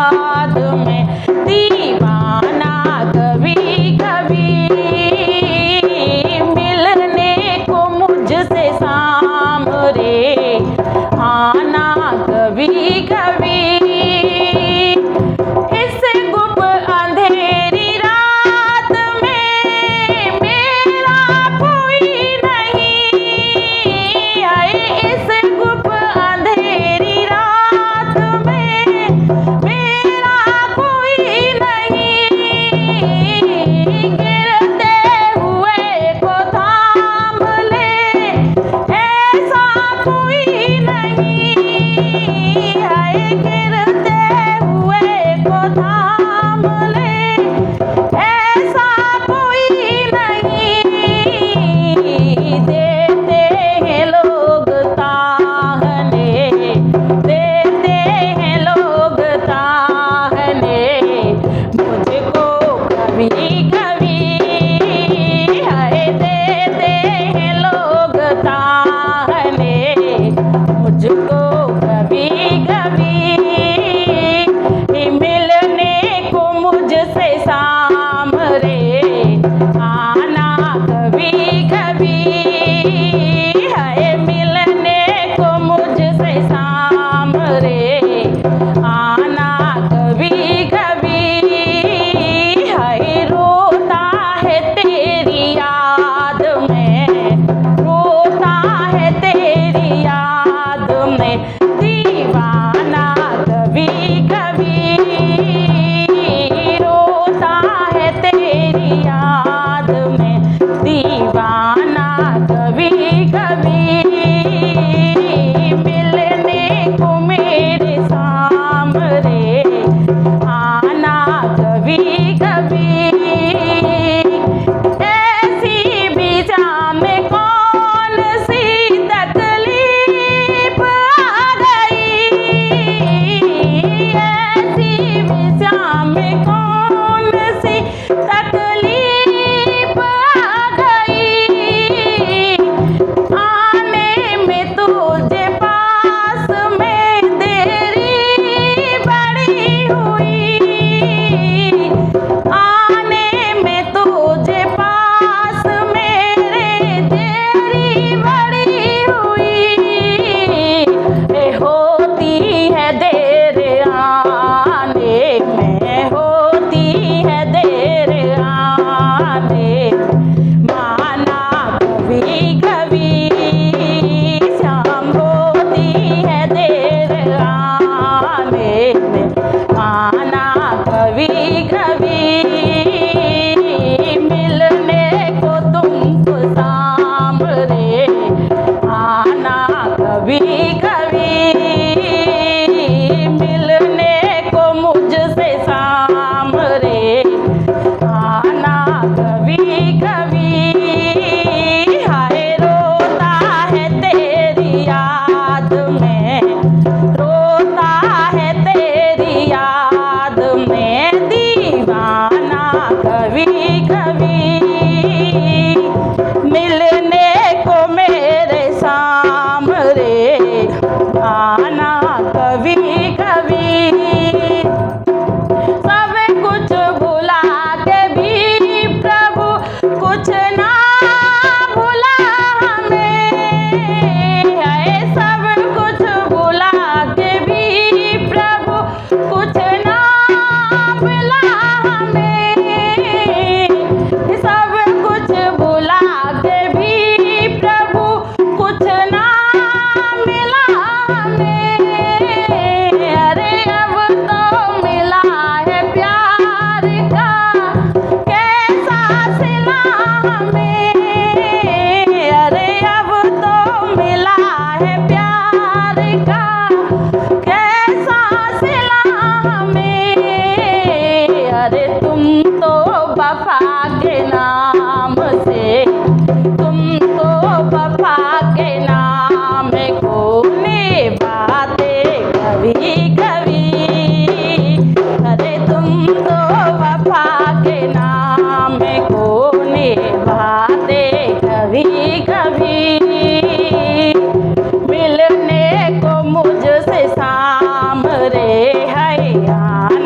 याद में दीवाना कभी कभी मिलने को मुझसे सामने आना कभी कभी इस गुप अंधेरी रात में मेरा कोई नहीं आए इस गुप अंधेरी रात में मेरा कोई नहीं गिरते हुए को थाम ले ऐसा कोई नहीं आए गिरते हुए को थाम ले ऐसा कोई नहीं देते हैं लोग ताहने देते हैं लोग ताहने मुझको कभी कभी हाय देते हैं लोग ताहने मुझको कभी कभी मिलने को मुझसे सामने आना कभी कभी हाय मिलने को मुझसे सामने आना कभी कभी हाय रोता है तेरी याद में रोता है तेरी याद में दीवाना कभी कभी रोता है तेरी याद में दीवाना कभी कभी मिलने को मेरे सामने आना कभी कभी ऐसी भी जाने कौन सी तकलीफ आ गई ऐसी भी जाने कौन सी तकलीफ आ गई आने में तुझे पास में देरी बड़ी हुई आने में तुझे पास मेरे देरी बड़ी हुई होती है देर आने में होती है देर आने माना कभी कभी शाम होती है देर आने में माना कभी कभी मिलने को तुमको सामने आना कभी कभी मिलने को मुझसे सामने आना कभी कभी हाय रोता है तेरी याद में रोता है तेरी याद में दीवाना कभी कभी मिलने को मेरे सामने आना कभी कभी सब कुछ भुला के भी प्रभु कुछ ना भुला हमें है सब कुछ भुला के भी प्रभु कुछ ना भुला हमें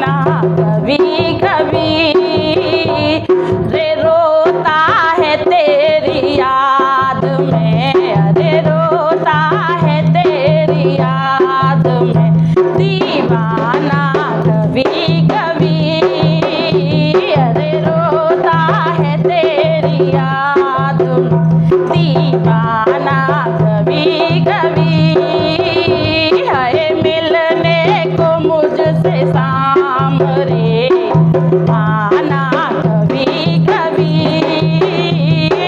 आना कभी कभी रे रोता है तेरी याद में, अरे रोता है तेरी याद में दीवाना कभी कभी, अरे रोता है तेरी याद में दीवाना कभी कभी, है मिलने को मुझसे शाम रे आना कभी कभी,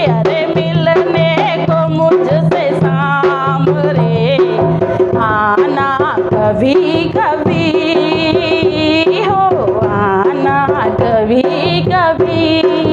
अरे मिलने को मुझसे शाम रे आना कभी कभी, हो आना कभी कभी।